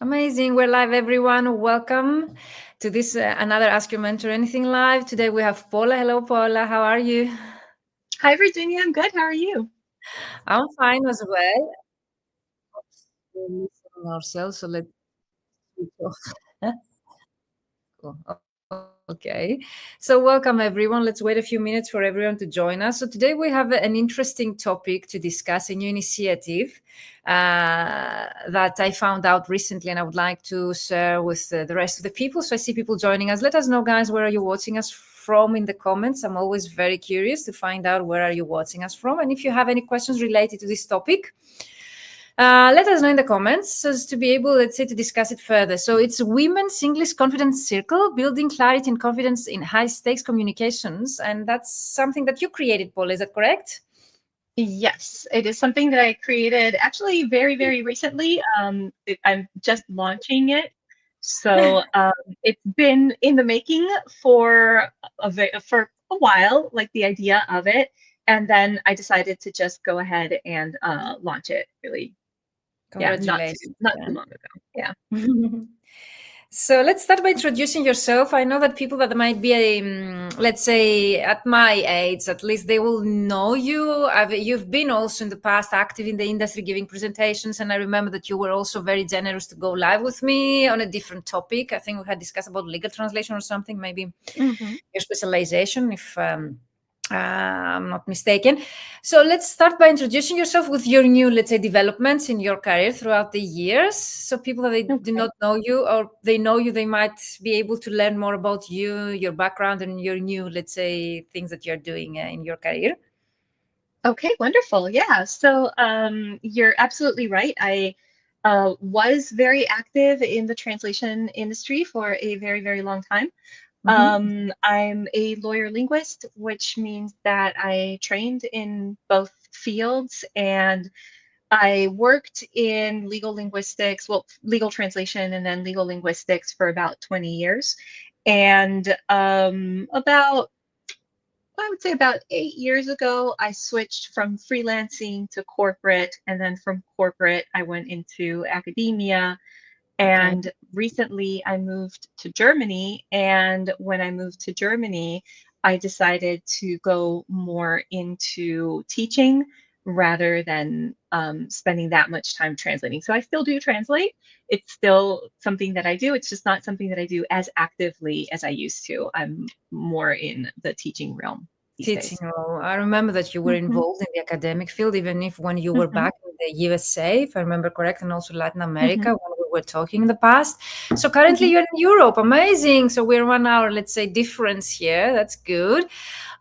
Amazing. We're live, everyone. Welcome to this another Ask Your Mentor Anything live. Today we have Paula. Hello, Paula. How are you? Hi, Virginia. I'm good. How are you? I'm fine as well. We're listening ourselves, so let's switch off. Cool. Okay. So, welcome everyone. Let's wait a few minutes for everyone to join us. So, today we have an interesting topic to discuss, a new initiative that I found out recently, and I would like to share with the rest of the people. So, I see people joining us. Let us know, guys, where are you watching us from in the comments. I'm always very curious to find out where are you watching us from. And if you have any questions related to this topic, let us know in the comments so as to be able, let's say, to discuss it further. So it's Women's English Confidence Circle, building clarity and confidence in high stakes communications. And that's something that you created, Paul. Is that correct? Yes, it is something that I created actually very recently. I'm just launching it. So it's been in the making for for a while, like the idea of it. And then I decided to just go ahead and launch it really. Yeah, Congratulations. not too long ago. Yeah. So let's start by introducing yourself. I know that people that might be, let's say, at my age, at least they will know you. You've been also in the past active in the industry, giving presentations, and I remember that you were also very generous to go live with me on a different topic. I think we had discussed about legal translation or something, maybe hmm your specialization, if I'm not mistaken. So let's start by introducing yourself with your new, let's say, developments in your career throughout the years. So people that they do Okay. not know you or they know you, they might be able to learn more about you, your background, and your new, let's say, things that you're doing in your career. Okay, wonderful. Yeah. So you're absolutely right. I was very active in the translation industry for a very long time. Mm-hmm. I'm a lawyer linguist, which means that I trained in both fields and I worked in legal linguistics, well, legal translation and then legal linguistics for about 20 years. And I would say about 8 years ago, I switched from freelancing to corporate. And then from corporate, I went into academia. Okay. And recently, I moved to Germany. And when I moved to Germany, I decided to go more into teaching rather than spending that much time translating. So I still do translate. It's still something that I do. It's just not something that I do as actively as I used to. I'm more in the teaching realm these Teaching days. role. I remember that you were hmm involved in the academic field, even if when you were hmm back in the USA, if I remember correct, and also Latin America hmm when we were talking in the past. So currently hmm you're in Europe. Amazing. So we're 1 hour, let's say, difference here. That's good.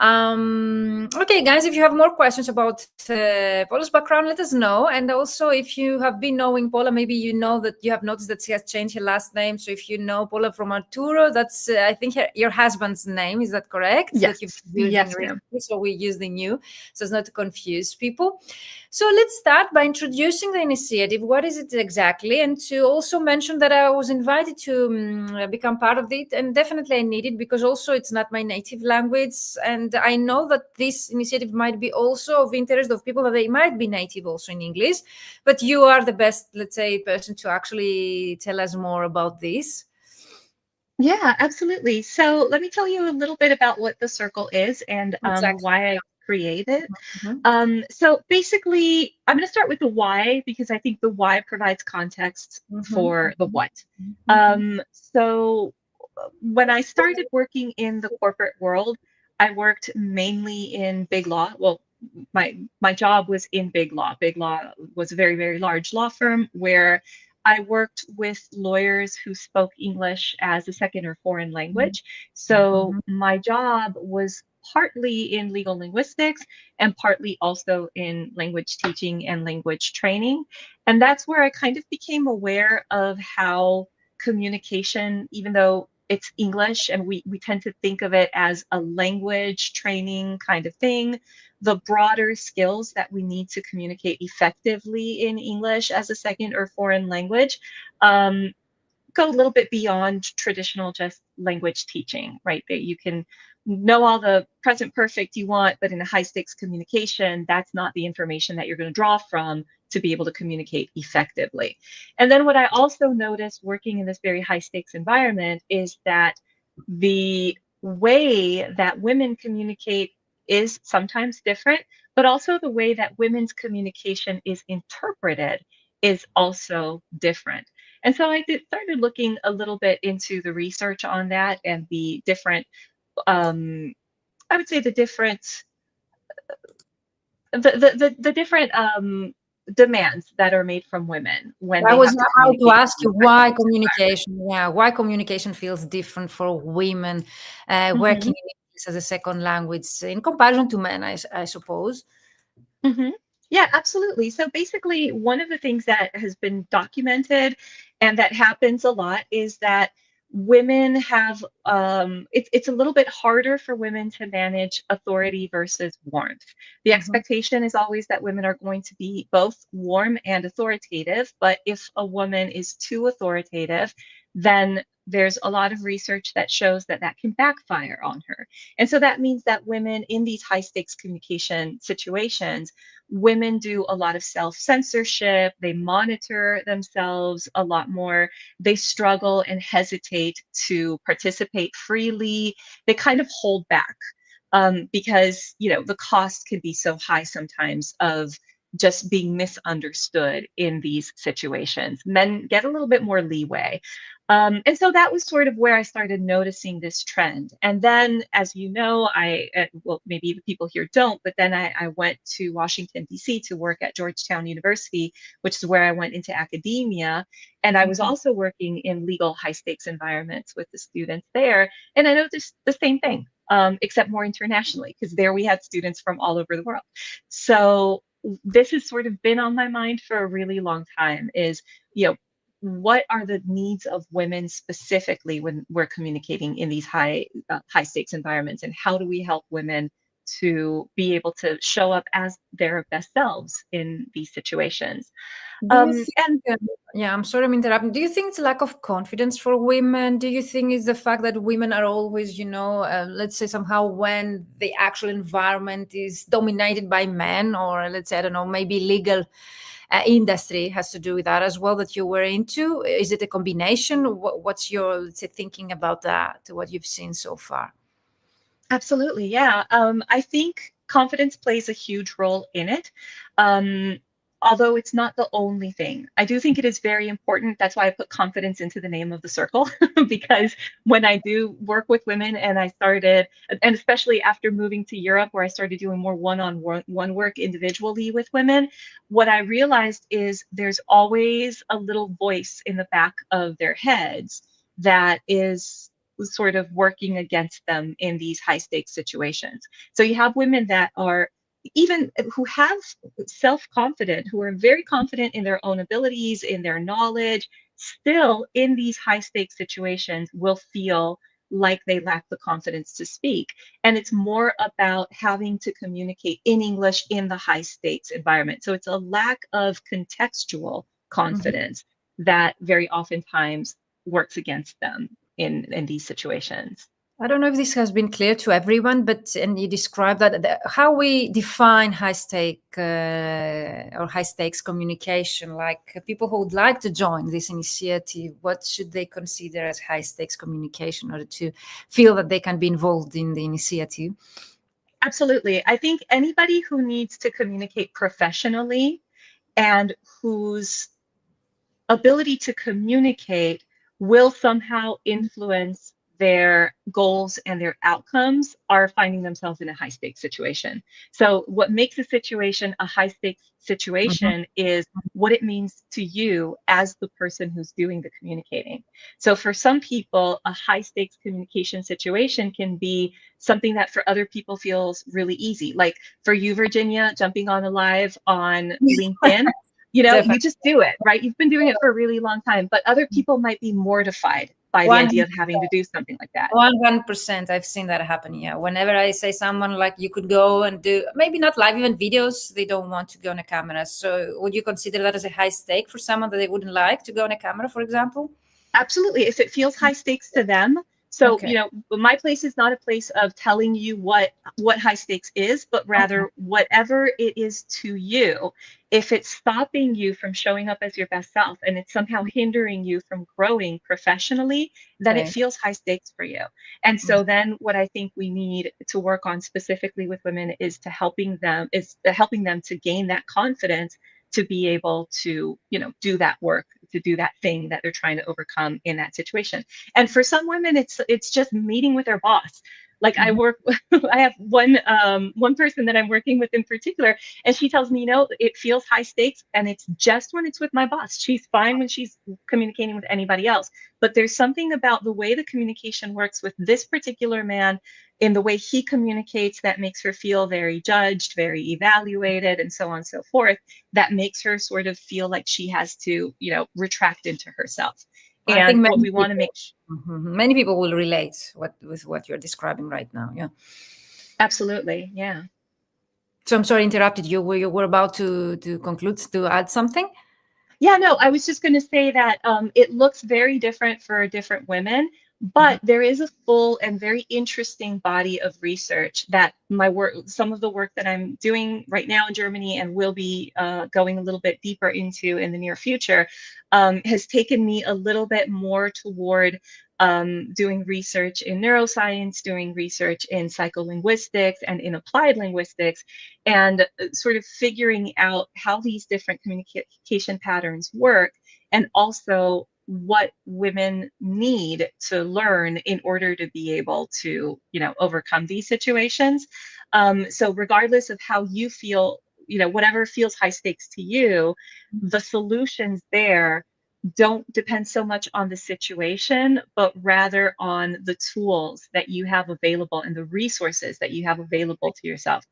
Okay, guys, if you have more questions about Paula's background, let us know. And also, if you have been knowing Paula, maybe you know that you have noticed that she has changed her last name. So if you know Paula from Arturo, that's I think your husband's name. Is that correct? That you've Yes. been using Yes, ma'am. recently. So we use the new, so as not to confuse people. So let's start by introducing the initiative. What is it exactly? And to also mention that I was invited to become part of it, and definitely I need it because also it's not my native language, and I know that this initiative might be also of interest of people that they might be native also in English, but you are the best, let's say, person to actually tell us more about this. Yeah, absolutely. So let me tell you a little bit about what the circle is and Exactly. why I created it. Mhm. So basically, I'm going to start with the why because I think the why provides context Mhm. for the Mhm. what. Mhm. When I started working in the corporate world, I worked mainly in big law. Well, my job was in big law. Big law was a very large law firm where I worked with lawyers who spoke English as a second or foreign language. So Mhm. my job was partly in legal linguistics and partly also in language teaching and language training. And that's where I kind of became aware of how communication, even though it's English and we tend to think of it as a language training kind of thing, the broader skills that we need to communicate effectively in English as a second or foreign language um, go a little bit beyond traditional just language teaching, right? That you can know all the present perfect you want, but in a high stakes communication, that's not the information that you're going to draw from to be able to communicate effectively. And then what I also noticed working in this very high stakes environment is that the way that women communicate is sometimes different, but also the way that women's communication is interpreted is also different. And so started looking a little bit into the research on that and the different, I would say the different, the different demands that are made from women when I they was have to about to communicate ask in you these high why stakes environments. communication, yeah, why communication feels different for women working Mhm. in English as a second language in comparison to men, I suppose. Mhm. Yeah, absolutely. So basically, one of the things that has been documented and that happens a lot is that women have it's a little bit harder for women to manage authority versus warmth. The Mhm. expectation is always that women are going to be both warm and authoritative, but if a woman is too authoritative, then there's a lot of research that shows that that can backfire on her. And so that means that women in these high stakes communication situations, women do a lot of self censorship, they monitor themselves a lot more, they struggle and hesitate to participate freely, they kind of hold back. Because the cost can be so high sometimes of just being misunderstood in these situations. Men get a little bit more leeway. And so that was sort of where I started noticing this trend. And then, as you know, well, maybe the people here don't, but then I went to Washington, D.C. to work at Georgetown University, which is where I went into academia. And I was Mhm. also working in legal high stakes environments with the students there. And I noticed the same thing, except more internationally, because there we had students from all over the world. So this has sort of been on my mind for a really long time is, you know, what are the needs of women specifically when we're communicating in these high stakes environments, and how do we help women to be able to show up as their best selves in these situations? Do you And think, yeah, I'm sorry I'm interrupting. Do you think it's lack of confidence for women? Do you think it's the fact that women are always, let's say somehow when the actual environment is dominated by men, or let's say, I don't know, maybe legal industry has to do with that as well that you were into? Is it a combination? What's your, let's say, thinking about that, what you've seen so far? absolutely, yeah. I think confidence plays a huge role in it. Um, Although it's not the only thing. I do think it is very important. That's why I put confidence into the name of the circle, because when I do work with women and I started, and especially after moving to Europe, where I started doing more one work individually with women, what I realized is there's always a little voice in the back of their heads that is sort of working against them in these high stakes situations. So you have women that are even who have self confident, who are very confident in their own abilities, in their knowledge, still in these high stakes situations will feel like they lack the confidence to speak. And it's more about having to communicate in English in the high stakes environment. So it's a lack of contextual Mhm. confidence that very oftentimes works against them in these situations. I don't know if this has been clear to everyone, but and you describe that how we define high stake or high stakes communication. Like people who would like to join this initiative, what should they consider as high stakes communication in order to feel that they can be involved in the initiative? Absolutely. I think anybody who needs to communicate professionally and whose ability to communicate will somehow influence their goals and their outcomes are finding themselves in a high stakes situation. So, what makes a situation a high stakes Mhm. situation is what it means to you as the person who's doing the communicating. So, for some people, a high stakes communication situation can be something that for other people feels really easy. Like for you, Virginia, jumping on a live on LinkedIn, you Definitely. just do it, right? You've been doing it for a really long time, but other people might be mortified by the idea of having to do something like that. 100%. I've seen that happen. Yeah. Whenever I say someone like you could go and do maybe not live, even videos, they don't want to go on a camera. So would you consider that as a high stake for someone that they wouldn't like to go on a camera, for example? Absolutely. If it feels high stakes to them, So, Okay. my place is not a place of telling you what high stakes is, but Okay. rather whatever it is to you. If it's stopping you from showing up as your best self and it's somehow hindering you from growing professionally, then it Okay. feels high stakes for you. And so then what I think we need to work on specifically with women is helping them to gain that confidence to be able to, do that work, to do that thing that they're trying to overcome in that situation. And for some women, it's just meeting with their boss. Like I Mhm. work, I have one person that I'm working with in particular, and she tells me, it feels high stakes, and it's just when it's with my boss. She's fine when she's communicating with anybody else, but there's something about the way the communication works with this particular man, in the way he communicates, that makes her feel very judged, very evaluated, and so on and so forth, that makes her sort of feel like she has to, retract into herself. I think And what we want to make many people will relate with what you're describing right now. Yeah. absolutely, yeah. So I'm sorry, I interrupted you. You were about to conclude, to add something. Yeah, no, I was just going to say that it looks very different for different women, Mhm. but there is a full and very interesting body of research that some of the work that I'm doing right now in Germany and will be going a little bit deeper into in the near future, has taken me a little bit more toward doing research in neuroscience, doing research in psycholinguistics and in applied linguistics, and sort of figuring out how these different communication patterns work, and also what women need to learn in order to be able to, overcome these situations. So regardless of how you feel, whatever feels high stakes to you, the solutions there don't depend so much on the situation, but rather on the tools that you have available and the resources that you have available to yourself,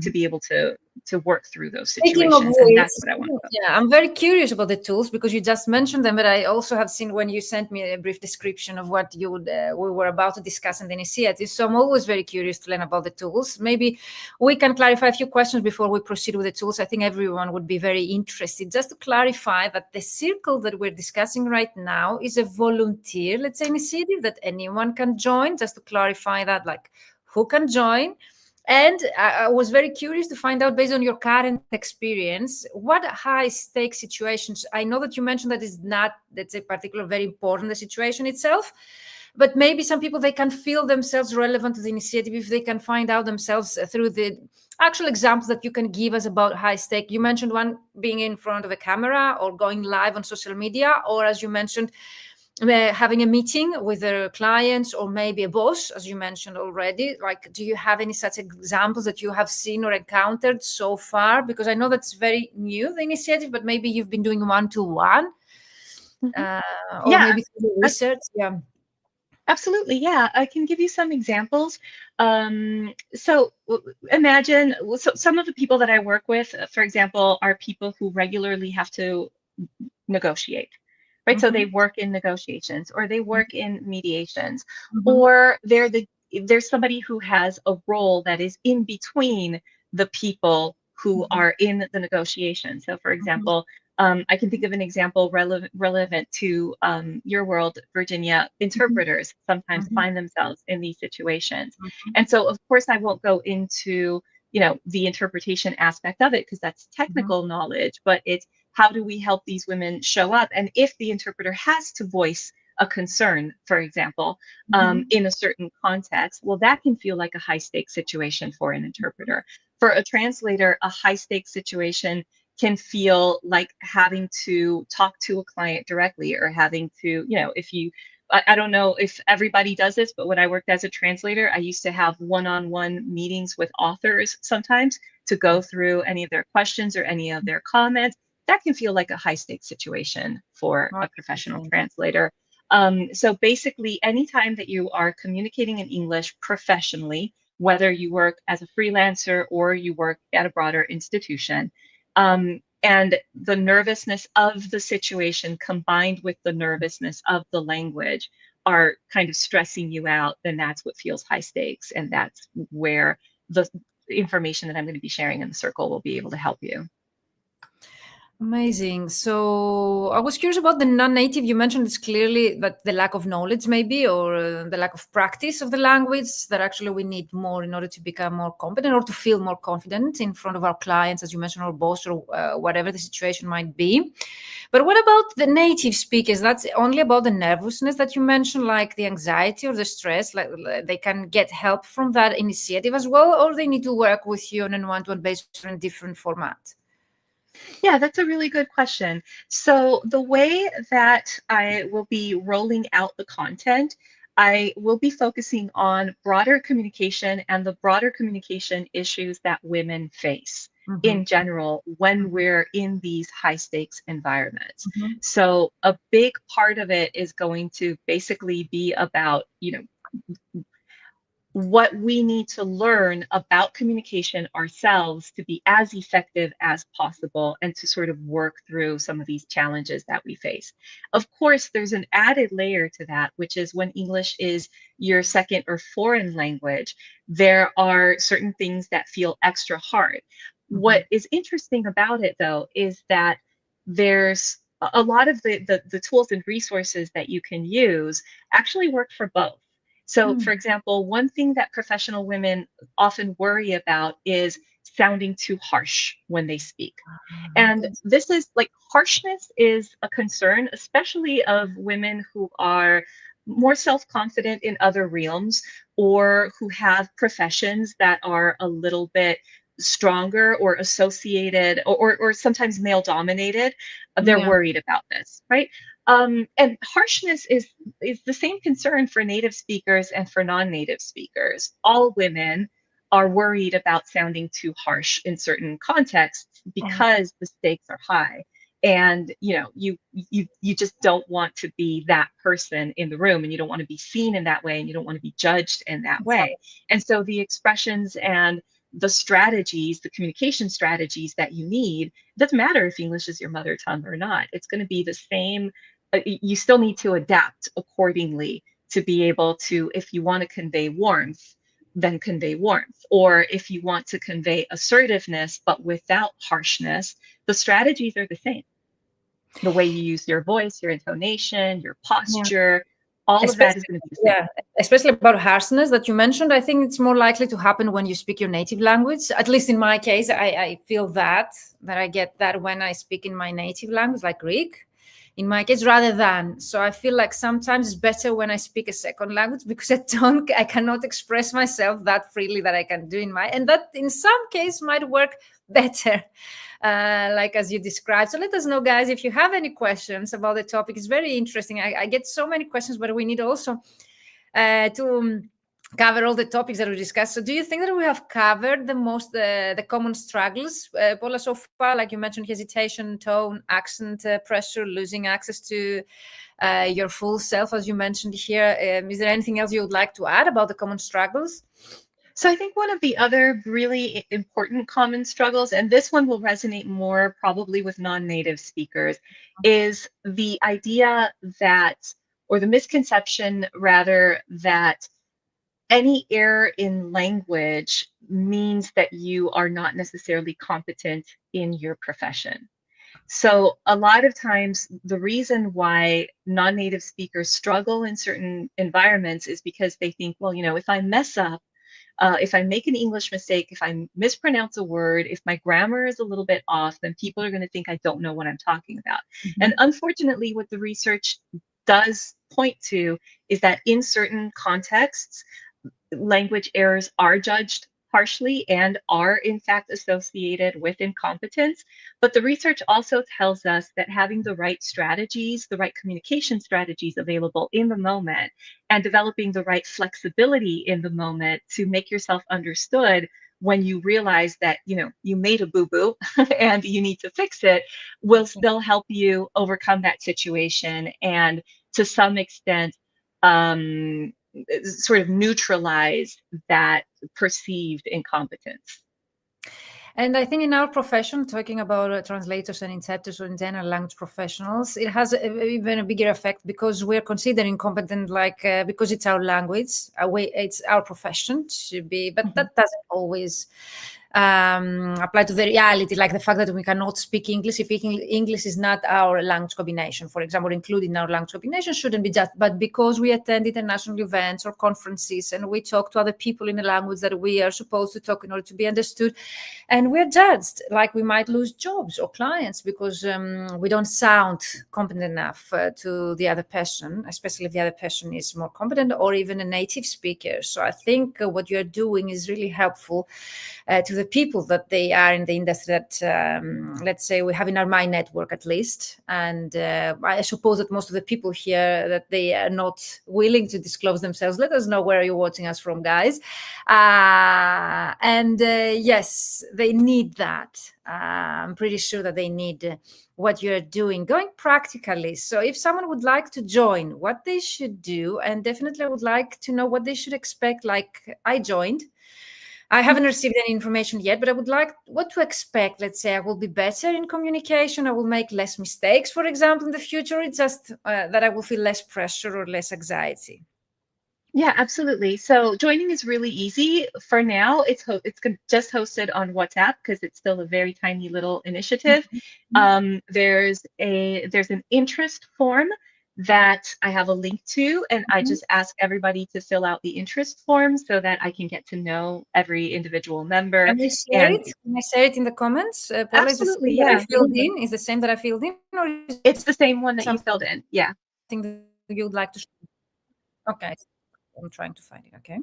to be able to work through those Speaking of situations. And which, that's what I want to yeah, I'm very curious about the tools because you just mentioned them, but I also have seen when you sent me a brief description of what we were about to discuss in the initiative. So I'm always very curious to learn about the tools. Maybe we can clarify a few questions before we proceed with the tools. I think everyone would be very interested. Just to clarify that the circle that we're discussing right now is a volunteer, let's say, initiative that anyone can join. Just to clarify that, like, who can join? And I was very curious to find out, based on your current experience, what high stake situations. I know that you mentioned that is not, that's a particular very important, the situation itself, but maybe some people, they can feel themselves relevant to the initiative if they can find out themselves through the actual examples that you can give us about high stake. You mentioned one being in front of a camera or going live on social media, or as you mentioned, having a meeting with their clients or maybe a boss, as you mentioned already. Like, do you have any such examples that you have seen or encountered so far? Because I know that's very new, the initiative, but maybe you've been doing one-to-one, Mhm. or Yeah, maybe through the research. Yeah. absolutely. Yeah, I can give you some examples. Imagine, so some of the people that I work with, for example, are people who regularly have to negotiate, right? So they Mm-hmm. work in negotiations, or they work in mediations, Mm-hmm. or there's somebody who has a role that is in between the people who Mm-hmm. are in the negotiation. So, for example, I can think of an example relevant to your world, Virginia. Mm-hmm. Interpreters sometimes Mm-hmm. find themselves in these situations. Mm-hmm. And so, of course, I won't go into, the interpretation aspect of it because that's Mm-hmm. technical knowledge, but it's how do we help these women show up? And if the interpreter has to voice a concern, for example, Mm-hmm. in a certain context, well, that can feel like a high stakes situation for an interpreter. For a translator, a high stakes situation can feel like having to talk to a client directly, or having to, if you, I don't know if everybody does this, but when I worked as a translator, I used to have one-on-one meetings with authors sometimes to go through any of their questions or any of their comments. That can feel like a high stakes situation for a professional 100%. translator. So basically, anytime that you are communicating in English professionally, whether you work as a freelancer or you work at a broader institution, and the nervousness of the situation combined with the nervousness of the language are kind of stressing you out, then that's what feels high stakes. And that's where the information that I'm going to be sharing in the circle will be able to help you. Amazing. So I was curious about the non-native. You mentioned it's clearly that the lack of knowledge, maybe, or the lack of practice of the language, that actually we need more in order to become more competent or to feel more confident in front of our clients, as you mentioned, or boss, or whatever the situation might be. But what about the native speakers? That's only about the nervousness that you mentioned, like the anxiety or the stress. Like they can get help from that initiative as well, or they need to work with you on a one-to-one basis or in a different format. Yeah, that's a really good question. So, the way that I will be rolling out the content, I will be focusing on broader communication and the broader communication issues that women face Mm-hmm. in general when we're in these high stakes environments. Mm-hmm. So, a big part of it is going to basically be about, what we need to learn about communication ourselves to be as effective as possible and to sort of work through some of these challenges that we face. Of course, there's an added layer to that, which is when English is your second or foreign language, there are certain things that feel extra hard. Mm-hmm. What is interesting about it, though, is that there's a lot of the tools and resources that you can use actually work for both. So, Mm. for example, one thing that professional women often worry about is sounding too harsh when they speak. And Okay. this is like harshness is a concern, especially of women who are more self confident in other realms or who have professions that are a little bit stronger or associated or sometimes male dominated. They're Yeah. worried about this, right? And harshness is the same concern for native speakers and for non-native speakers. All women are worried about sounding too harsh in certain contexts Oh, because the stakes are high, and you just don't want to be that person in the room, and you don't want to be seen in that way, and you don't want to be judged in that way. exactly. And so the expressions and the strategies, the communication strategies that you need, it doesn't matter if English is your mother tongue or not, it's going to be the same. You still need to adapt accordingly to be able to, if you want to convey warmth, then convey warmth. Or if you want to convey assertiveness, but without harshness, the strategies are the same. The way you use your voice, your intonation, your Yeah. posture, all of that is Especially, going to be the same. yeah, especially about harshness that you mentioned. I think it's more likely to happen when you speak your native language. At least in my case, I feel that I get that when I speak in my native language, like Greek. In my case, rather than, so I feel like sometimes it's better when I speak a second language because I cannot express myself that freely that I can do in my, and that in some case might work better, like as you described. So let us know, guys, if you have any questions about the topic. It's very interesting. I get so many questions, but we need also to cover all the topics that we discussed. So do you think that we have covered the common struggles, Paula, so far? Like you mentioned, hesitation, tone, accent, pressure, losing access to your full self, as you mentioned here. Is there anything else you would like to add about the common struggles? So I think one of the other really important common struggles, and this one will resonate more probably with non-native speakers, is the idea that, or the misconception rather, that any error in language means that you are not necessarily competent in your profession. So, a lot of times, the reason why non native speakers struggle in certain environments is because they think, well, if I mess up, if I make an English mistake, if I mispronounce a word, if my grammar is a little bit off, then people are going to think I don't know what I'm talking about. And Mhm. unfortunately, what the research does point to is that in certain contexts, language errors are judged harshly and are in fact associated with incompetence. But the research also tells us that having the right strategies, the right communication strategies available in the moment, and developing the right flexibility in the moment to make yourself understood when you realize that you made a boo-boo and you need to fix it, will Okay. still help you overcome that situation and to some extent um, sort of neutralize that perceived incompetence. And I think in our profession, talking about translators and interpreters or in general language professionals, it has even a bigger effect because we're considering competent, like because it's our language, it's our profession to be, but Mhm. that doesn't always apply to the reality, like the fact that we cannot speak English if English is not our language combination, for example, included in our language combination, shouldn't be just, but because we attend international events or conferences and we talk to other people in a language that we are supposed to talk in order to be understood, and we're judged like we might lose jobs or clients because we don't sound competent enough to the other person, especially if the other person is more competent or even a native speaker. So I think what you're doing is really helpful to the people that they are in the industry that, let's say, we have in our mind network at least. And I suppose that most of the people here, that they are not willing to disclose themselves. Let us know where you're watching us from, guys. And yes, they need that. I'm pretty sure that they need what you're doing, going practically. So if someone would like to join, what they should do, and definitely I would like to know what they should expect. Like I joined, I haven't received any information yet, but I would like what to expect. Let's say I will be better in communication. I will make less mistakes, for example, in the future. It's just that I will feel less pressure or less anxiety. Yeah, absolutely. So joining is really easy. For now, just hosted on WhatsApp because it's still a very tiny little initiative. There's an interest form that I have a link to, and I just ask everybody to fill out the interest form so that I can get to know every individual member. Can we share And it? Can I share it in the comments? Paula, is the absolutely, same that I yeah, filled in? Is the same that I filled in, or is it's the same one that you something filled in. Yeah. that you would like to share? Okay, I'm trying to find it. Okay.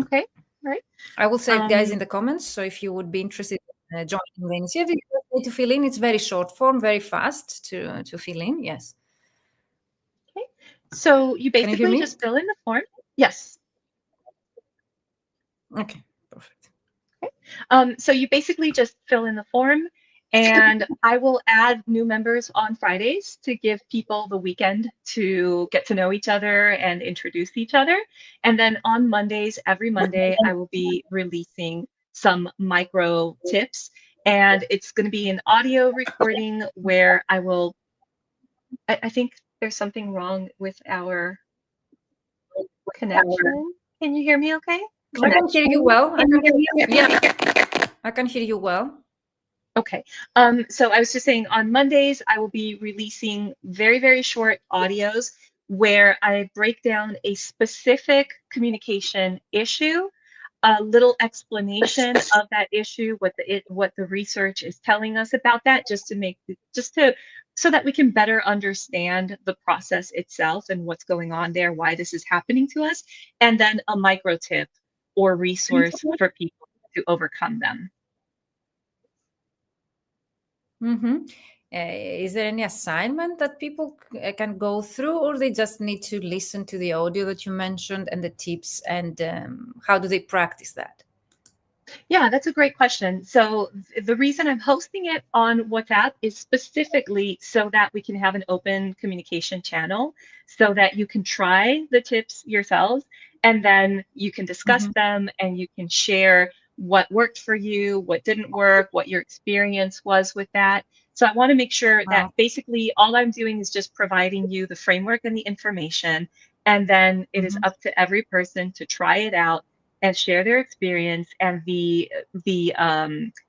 Okay. All right. I will say it, guys, in Um, the comments. So if you would be interested in joining the initiative, you just need to fill in. It's very short form, very fast to fill in. Yes. okay. So you Can you hear basically me? just fill in the form. Yes. Okay, perfect. So you basically just fill in the form, and I will add new members on Fridays to give people the weekend to get to know each other and introduce each other. And then on Mondays, every Monday, I will be releasing some micro tips. And it's going to be an audio recording where I think there's something wrong with our connection. Can you hear me okay? I can hear you well. I can hear you. Yeah, I can hear you well. Okay. So I was just saying on Mondays, I will be releasing very, very short audios where I break down a specific communication issue, a little explanation of that issue, what the research is telling us about that, so that we can better understand the process itself and what's going on there, why this is happening to us, and then a micro tip or resource for people to overcome them. Mm-hmm. Is there any assignment that people can go through, or they just need to listen to the audio that you mentioned and the tips? And how do they practice that? Yeah, that's a great question. So the reason I'm hosting it on WhatsApp is specifically so that we can have an open communication channel so that you can try the tips yourselves and then you can discuss Mm-hmm. them and you can share what worked for you, what didn't work, what your experience was with that. So I want to make sure that Wow. basically all I'm doing is just providing you the framework and the information. And then it is Mm-hmm. up to every person to try it out and share their experience. And the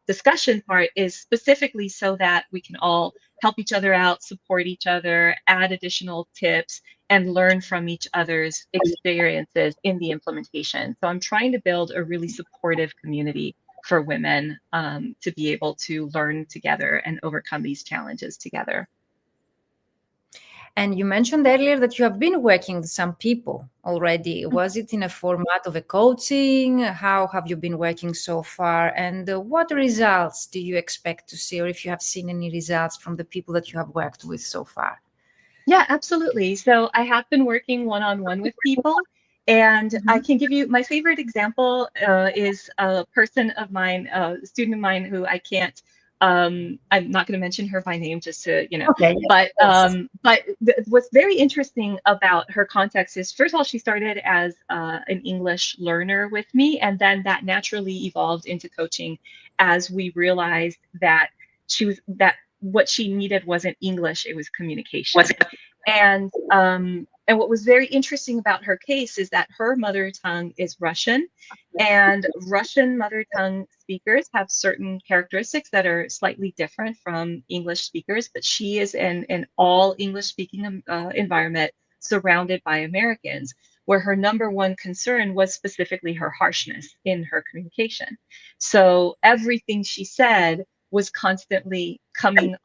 discussion part is specifically so that we can all help each other out, support each other, add additional tips, and learn from each other's experiences in the implementation. So I'm trying to build a really supportive community for women to be able to learn together and overcome these challenges together. And you mentioned earlier that you have been working with some people already. Was it in a format of a coaching? How have you been working so far? And what results do you expect to see, or if you have seen any results from the people that you have worked with so far? Yeah, absolutely. So I have been working one-on-one with people, and I Mm-hmm. can give you my favorite example is a person of mine, a student of mine who I can't. I'm not going to mention her by name, just to Okay, yes, But of course. what's very interesting about her context is, first of all, she started as an English learner with me, and then that naturally evolved into coaching as we realized that what she needed wasn't English, it was communication. And what was very interesting about her case is that her mother tongue is Russian, And Russian mother tongue speakers have certain characteristics that are slightly different from English speakers, but she is in an all English speaking environment surrounded by Americans, where her number one concern was specifically her harshness in her communication. So everything she said was constantly coming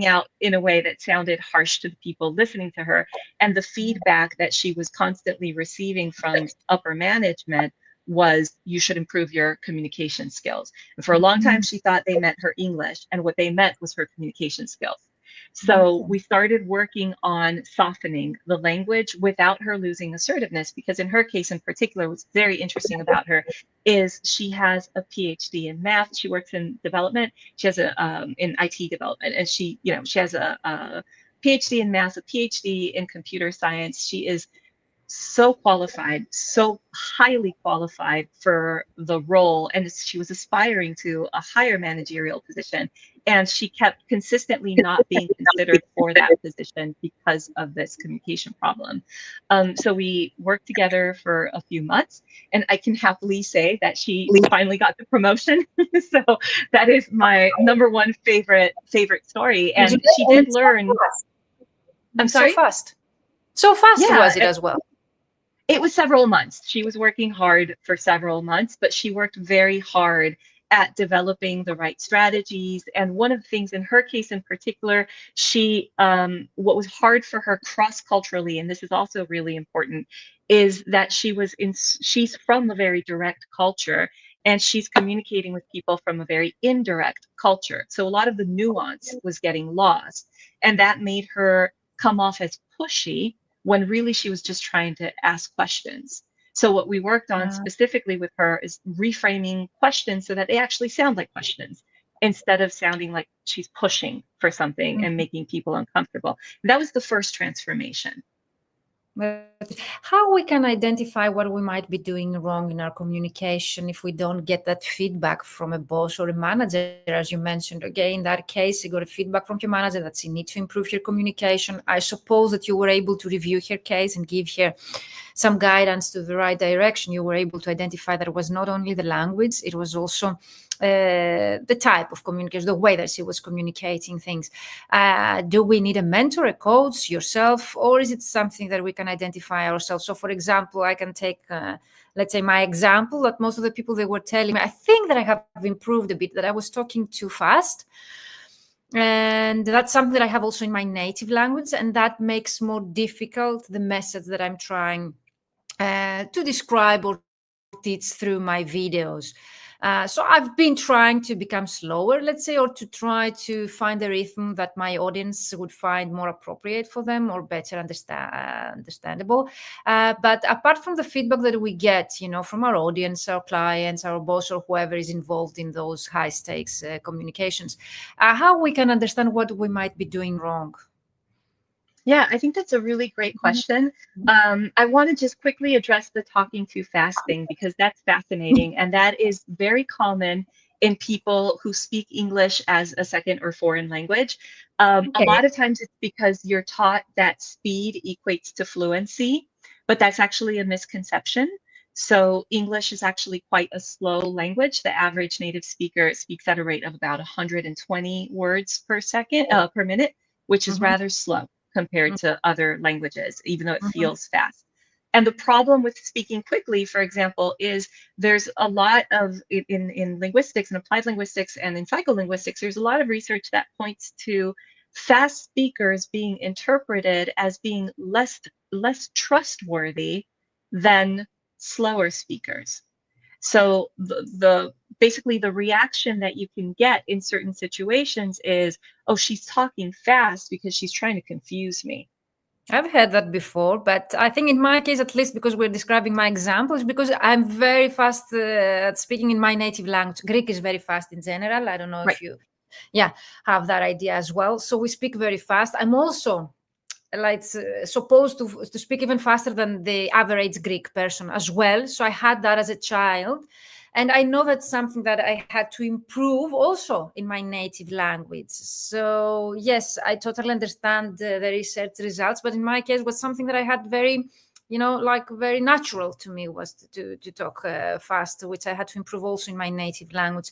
out in a way that sounded harsh to the people listening to her, and the feedback that she was constantly receiving from upper management was, you should improve your communication skills. And for a long time she thought they meant her English, and what they meant was her communication skills. So we started working on softening the language without her losing assertiveness, because in her case in particular, what's very interesting about her is she has a PhD in math. She works in development. She has a in IT development, and she has a PhD in math, a PhD in computer science. She is so qualified, so highly qualified for the role. And she was aspiring to a higher managerial position. And she kept consistently not being considered for that position because of this communication problem. So we worked together for a few months, and I can happily say that she finally got the promotion. So that is my number one favorite story. And she did learn. I'm sorry? So fast. So fast Yeah, was it as well? it was several months. She was working hard for several months, but she worked very hard at developing the right strategies. And one of the things in her case in particular, what was hard for her cross-culturally, and this is also really important, is that she's from a very direct culture, and she's communicating with people from a very indirect culture. So a lot of the nuance was getting lost, and that made her come off as pushy when really she was just trying to ask questions. So what we worked on specifically with her is reframing questions so that they actually sound like questions instead of sounding like she's pushing for something and making people uncomfortable. That was the first transformation. But how we can identify what we might be doing wrong in our communication if we don't get that feedback from a boss or a manager, as you mentioned? Okay, in that case, you got a feedback from your manager that you need to improve your communication. I suppose that you were able to review her case and give her some guidance to the right direction. You were able to identify that it was not only the language, it was also the type of communication, the way that she was communicating things. Do we need a mentor, a coach, yourself, or is it something that we can identify ourselves? So, for example, I can take, let's say, my example, that most of the people, they were telling me, I think that I have improved a bit, that I was talking too fast. And that's something that I have also in my native language, and that makes more difficult the message that I'm trying to describe or teach through my videos. So I've been trying to become slower, let's say, or to try to find a rhythm that my audience would find more appropriate for them or better understandable. But apart from the feedback that we get, from our audience, our clients, our boss, or whoever is involved in those high stakes communications, how we can understand what we might be doing wrong? Yeah, I think that's a really great question. I want to just quickly address the talking too fast thing, because that's fascinating. And that is very common in people who speak English as a second or foreign language. A Okay. lot of times it's because you're taught that speed equates to fluency, but that's actually a misconception. So English is actually quite a slow language. The average native speaker speaks at a rate of about 120 words per minute, which is rather slow compared to other languages, even though it feels fast. And the problem with speaking quickly, for example, is there's a lot of, in linguistics and applied linguistics and in psycholinguistics, there's a lot of research that points to fast speakers being interpreted as being less trustworthy than slower speakers. So the basically the reaction that you can get in certain situations is, oh, she's talking fast because she's trying to confuse me. I've heard that before, but I think in my case, at least because we're describing my examples, because I'm very fast at speaking in my native language. Greek is very fast in general. I don't know Right. if you, have that idea as well. So we speak very fast. I'm also like supposed to speak even faster than the average Greek person as well. So I had that as a child. And I know that's something that I had to improve also in my native language. So yes, I totally understand the research results, but in my case, it was something that I had very, like very natural to me was to talk fast, which I had to improve also in my native language.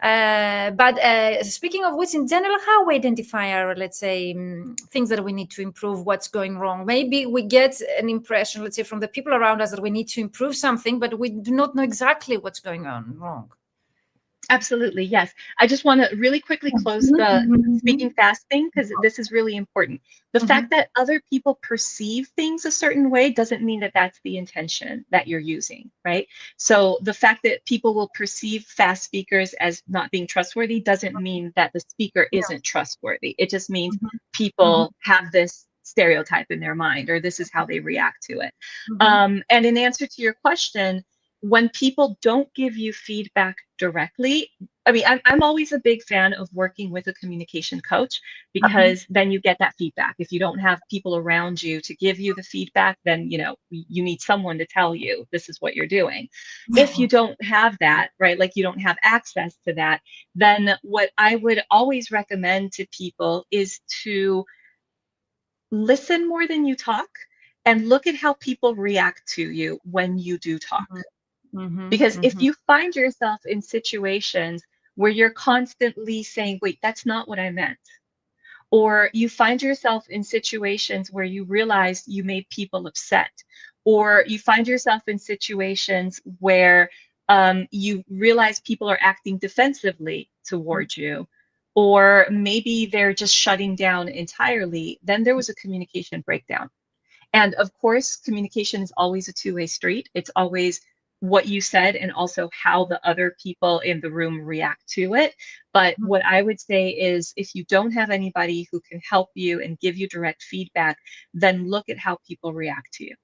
But speaking of which, in general, how we identify our, let's say, things that we need to improve, what's going wrong? Maybe we get an impression, let's say, from the people around us that we need to improve something, but we do not know exactly what's going on wrong. Absolutely, yes. I just want to really quickly close the speaking fast thing, because this is really important. The fact that other people perceive things a certain way doesn't mean that that's the intention that you're using, right? So the fact that people will perceive fast speakers as not being trustworthy doesn't mean that the speaker isn't trustworthy. It just means people have this stereotype in their mind, or this is how they react to it. And in answer to your question, when people don't give you feedback directly, I mean, I'm always a big fan of working with a communication coach, because then you get that feedback. If you don't have people around you to give you the feedback, then, you need someone to tell you this is what you're doing. If you don't have that, right, like you don't have access to that, then what I would always recommend to people is to listen more than you talk, and look at how people react to you when you do talk. Because if you find yourself in situations where you're constantly saying, wait, that's not what I meant, or you find yourself in situations where you realize you made people upset, or you find yourself in situations where you realize people are acting defensively towards you, or maybe they're just shutting down entirely, then there was a communication breakdown. And of course, communication is always a two-way street. It's always what you said and also how the other people in the room react to it. But what I would say is, if you don't have anybody who can help you and give you direct feedback, then look at how people react to you.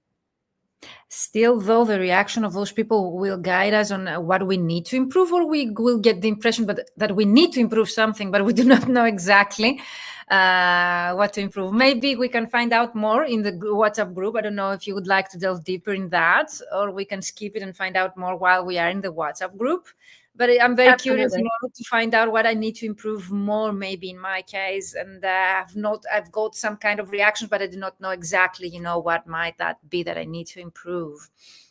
Still, though, the reaction of those people will guide us on what we need to improve, or we will get the impression that we need to improve something, but we do not know exactly what to improve. Maybe we can find out more in the WhatsApp group. I don't know if you would like to delve deeper in that, or we can skip it and find out more while we are in the WhatsApp group. But I'm very curious to find out what I need to improve more, maybe in my case. And I've got some kind of reactions, but I do not know exactly, what might that be that I need to improve,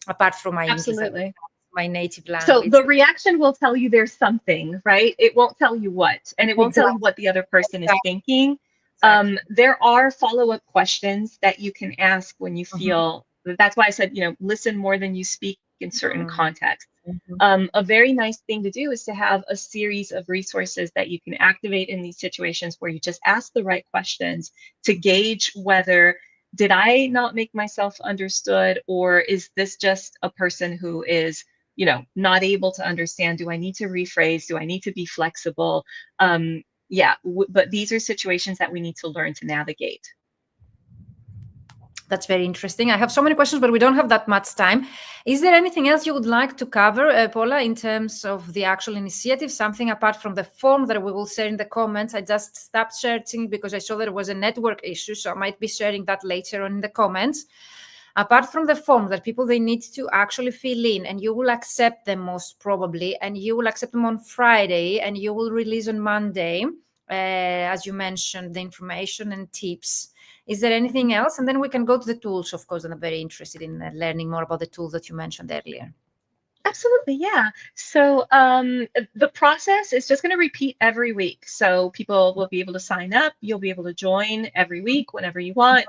apart from my English, my native language. So the reaction will tell you there's something, right? It won't tell you what, and it won't tell you what the other person is thinking. There are follow-up questions that you can ask when you feel. That's why I said, listen more than you speak in certain contexts. A very nice thing to do is to have a series of resources that you can activate in these situations, where you just ask the right questions to gauge whether, did I not make myself understood, or is this just a person who is, not able to understand? Do I need to rephrase? Do I need to be flexible? But these are situations that we need to learn to navigate. That's very interesting. I have so many questions, but we don't have that much time. Is there anything else you would like to cover, Paula, in terms of the actual initiative? Something apart from the form that we will share in the comments? I just stopped searching because I saw there was a network issue, so I might be sharing that later on in the comments. Apart from the form that people, they need to actually fill in, and you will accept them most probably, and you will accept them on Friday, and you will release on Monday, as you mentioned, the information and tips. Is there anything else? And then we can go to the tools, of course, and I'm very interested in learning more about the tools that you mentioned earlier. Absolutely, yeah. So the process is just going to repeat every week. So people will be able to sign up. You'll be able to join every week whenever you want.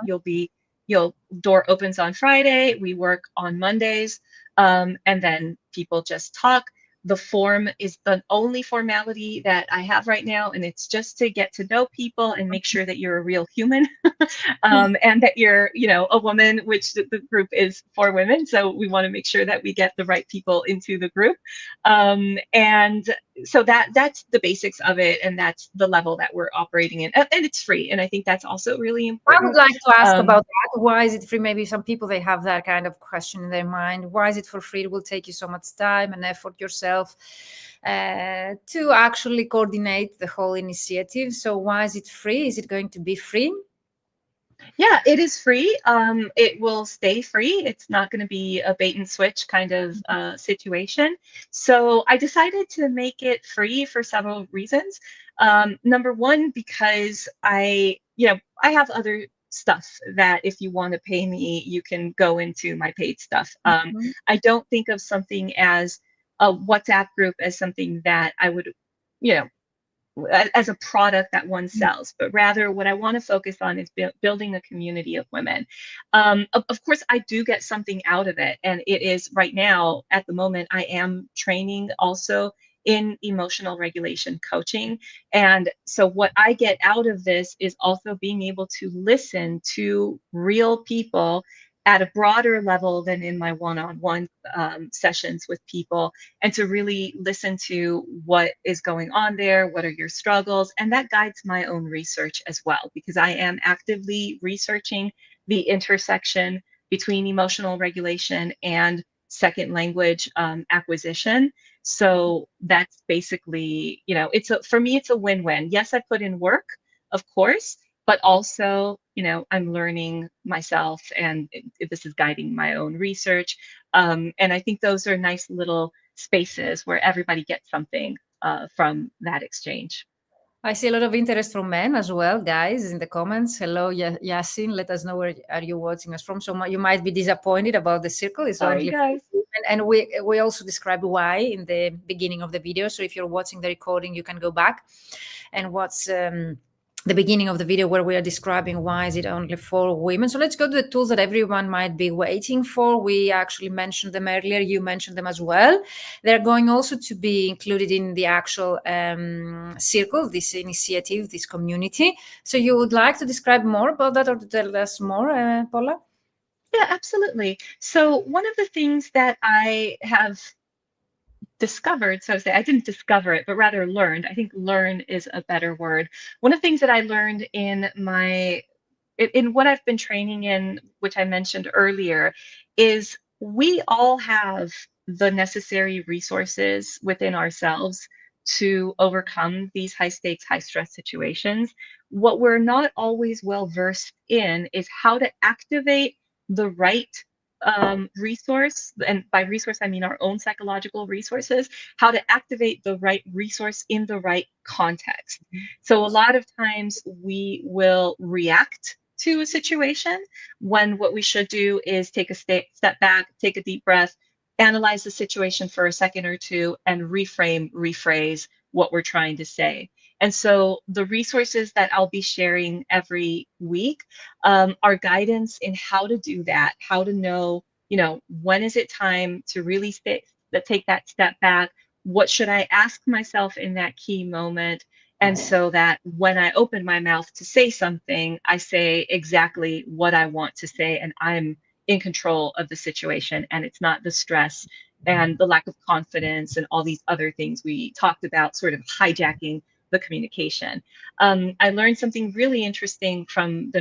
Your door opens on Friday. We work on Mondays, and then people just talk. The form is the only formality that I have right now, and it's just to get to know people and make sure that you're a real human, and that you're, a woman, which the group is for women. So we want to make sure that we get the right people into the group, and so that's the basics of it, and that's the level that we're operating in, and it's free. And I think that's also really important. I would like to ask about that. Why is it free? Maybe some people, they have that kind of question in their mind. Why is it for free? It will take you so much time and effort yourself to actually coordinate the whole initiative. So why is it free? Is it going to be free? Yeah, it is free. It will stay free. It's not going to be a bait and switch kind of situation. So I decided to make it free for several reasons. Number one, because I have other stuff that if you want to pay me, you can go into my paid stuff. Mhm. I don't think of something as a WhatsApp group as something that I would, you know, as a product that one sells, but rather what I want to focus on is building a community of women. Of course, I do get something out of it. And it is right now, at the moment, I am training also in emotional regulation coaching. And so, what I get out of this is also being able to listen to real people at a broader level than in my one on one sessions with people, and to really listen to what is going on there, what are your struggles, and that guides my own research as well, because I am actively researching the intersection between emotional regulation and second language acquisition. So that's basically, it's for me, it's a win-win. Yes, I put in work, of course, but also, I'm learning myself, and this is guiding my own research. And I think those are nice little spaces where everybody gets something from that exchange. I see a lot of interest from men as well, guys, in the comments. Hello, Yasin. Let us know where are you watching us from. So you might be disappointed about the circle. It's Sorry, only guys. and we also described why in the beginning of the video. So if you're watching the recording, you can go back and watch the beginning of the video where we are describing why is it only for women. So let's go to the tools that everyone might be waiting for. We actually mentioned them earlier. You mentioned them as well. They're going also to be included in the actual circle, this initiative, this community. So you would like to describe more about that or to tell us more, Paula? Yeah, absolutely. So one of the things that I have discovered, so to say, I didn't discover it, but rather learned. I think learn is a better word. One of the things that I learned in what I've been training in, which I mentioned earlier, is we all have the necessary resources within ourselves to overcome these high stakes, high stress situations. What we're not always well versed in is how to activate the right resource. And by resource, I mean our own psychological resources, how to activate the right resource in the right context. So a lot of times we will react to a situation when what we should do is take a step back, take a deep breath, analyze the situation for a second or two, and rephrase what we're trying to say. And so the resources that I'll be sharing every week are guidance in how to do that, how to know, when is it time to really take that step back? What should I ask myself in that key moment? And so that when I open my mouth to say something, I say exactly what I want to say, and I'm in control of the situation, and it's not the stress and the lack of confidence and all these other things we talked about sort of hijacking the communication. I learned something really interesting from the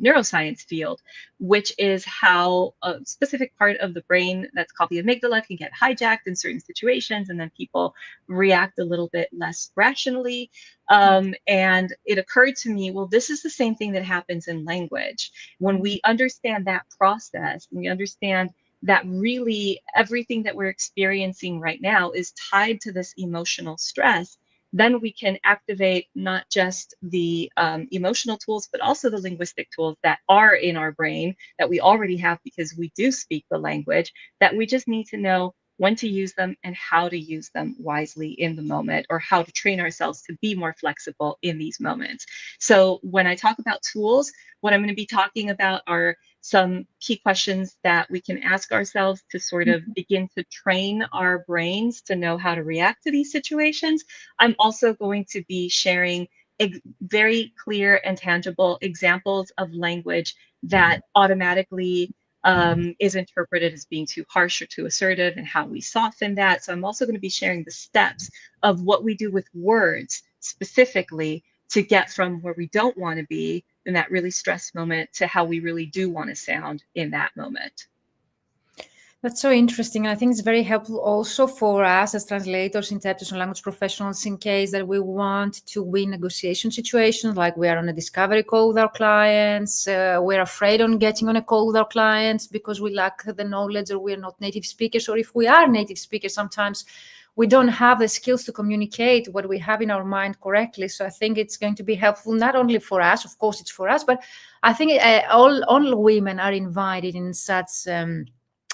neuroscience field, which is how a specific part of the brain that's called the amygdala can get hijacked in certain situations, and then people react a little bit less rationally. And it occurred to me, well, this is the same thing that happens in language. When we understand that process, and we understand that really everything that we're experiencing right now is tied to this emotional stress, then we can activate not just the emotional tools, but also the linguistic tools that are in our brain that we already have because we do speak the language, that we just need to know when to use them and how to use them wisely in the moment, or how to train ourselves to be more flexible in these moments. So when I talk about tools, what I'm going to be talking about are some key questions that we can ask ourselves to sort of begin to train our brains to know how to react to these situations. I'm also going to be sharing very clear and tangible examples of language that automatically is interpreted as being too harsh or too assertive, and how we soften that. So I'm also going to be sharing the steps of what we do with words specifically to get from where we don't want to be in that really stressed moment to how we really do want to sound in that moment. That's so interesting. I think it's very helpful also for us as translators, interpreters, and language professionals in case that we want to win negotiation situations, like we are on a discovery call with our clients, we're afraid on getting on a call with our clients because we lack the knowledge or we're not native speakers, or if we are native speakers, sometimes we don't have the skills to communicate what we have in our mind correctly. So I think it's going to be helpful not only for us, of course it's for us, but I think all women are invited in such a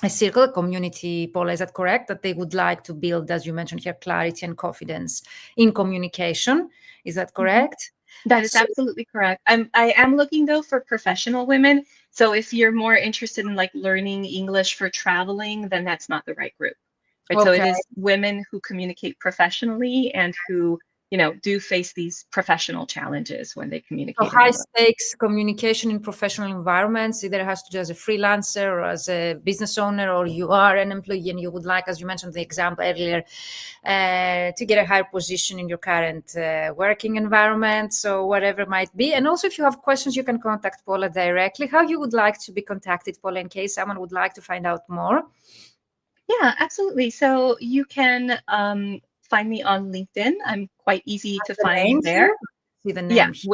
circle, a community. Paula, is that correct? That they would like to build, as you mentioned here, clarity and confidence in communication. Is that correct? That is absolutely correct. I am looking though for professional women. So if you're more interested in like learning English for traveling, then that's not the right group. Right. So it Okay. is women who communicate professionally and who, do face these professional challenges when they So communicate in high English. stakes communication in professional environments, either has to do as a freelancer or as a business owner, or you are an employee and you would like, as you mentioned the example earlier, to get a higher position in your current working environment. So whatever it might be. And also if you have questions, you can contact Paula directly. How you would like to be contacted, Paula, in case someone would like to find out more? Yeah, absolutely. So you can find me on LinkedIn. I'm quite easy to The find name there. here? See the Yeah, name here.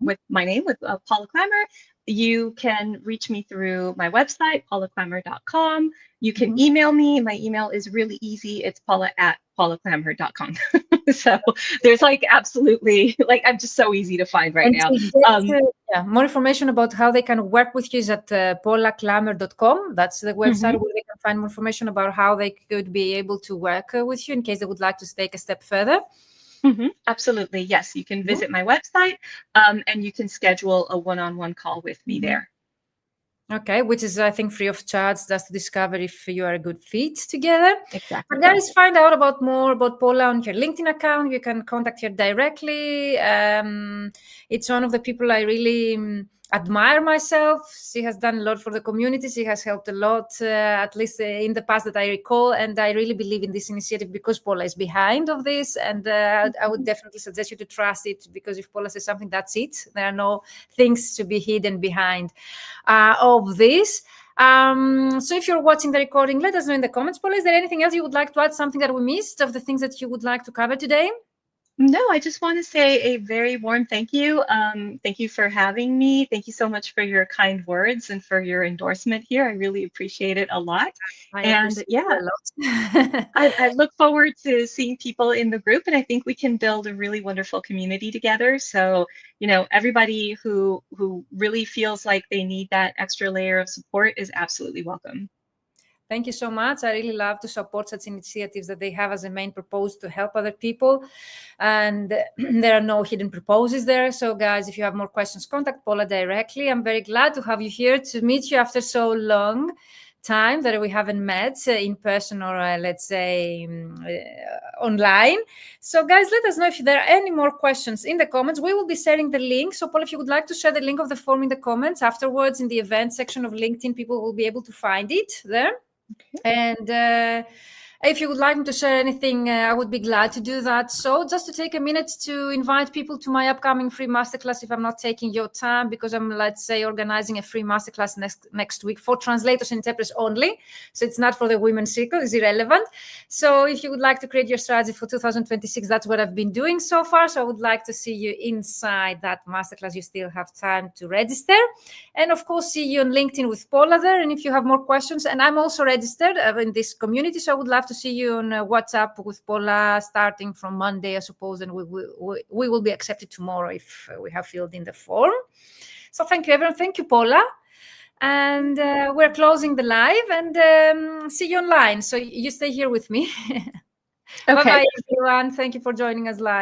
with my name, with Paula-Klammer. You can reach me through my website, paulaklammer.com. You can email me. My email is really easy. It's paula@paulaklammer.com. So there's like absolutely, like I'm just so easy to find right And now. to get more information about how they can work with you is at paulaklammer.com. That's the website where they can find more information about how they could be able to work with you in case they would like to take a step further. Absolutely. Yes, you can visit my website and you can schedule a one-on-one call with me there. Okay, which is, I think, free of charge, just to discover if you are a good fit together. Exactly. But guys, find out more about Paula on her LinkedIn account. You can contact her directly. It's one of the people I really admire myself. She has done a lot for the community. She has helped a lot, at least in the past that I recall. And I really believe in this initiative because Paula is behind of this. And I would definitely suggest you to trust it, because if Paula says something, that's it. There are no things to be hidden behind of this. So if you're watching the recording, let us know in the comments. Paula, is there anything else you would like to add, something that we missed of the things that you would like to cover today? No, I just want to say a very warm thank you. Thank you for having me. Thank you so much for your kind words and for your endorsement here. I really appreciate it a lot. I And appreciate yeah, it a lot. I look forward to seeing people in the group, and I think we can build a really wonderful community together. So, everybody who really feels like they need that extra layer of support is absolutely welcome. Thank you so much. I really love to support such initiatives that they have as a main purpose to help other people. And there are no hidden purposes there. So guys, if you have more questions, contact Paula directly. I'm very glad to have you here, to meet you after so long time that we haven't met in person, or let's say online. So guys, let us know if there are any more questions in the comments. We will be sharing the link. So Paul, if you would like to share the link of the form in the comments afterwards in the event section of LinkedIn, people will be able to find it there. Okay. And if you would like me to share anything, I would be glad to do that. So just to take a minute to invite people to my upcoming free masterclass, if I'm not taking your time, because I'm, let's say, organizing a free masterclass next week for translators and interpreters only. So it's not for the women's circle, it's irrelevant. So if you would like to create your strategy for 2026, that's what I've been doing so far. So I would like to see you inside that masterclass. You still have time to register. And of course, see you on LinkedIn with Paula there. And if you have more questions, and I'm also registered in this community, so I would love to see you on WhatsApp with Paula starting from Monday, I suppose, and we will be accepted tomorrow if we have filled in the form. So thank you, everyone. Thank you, Paula. And we're closing the live, and see you online. So you stay here with me. Okay. Bye-bye, everyone. Thank you for joining us live.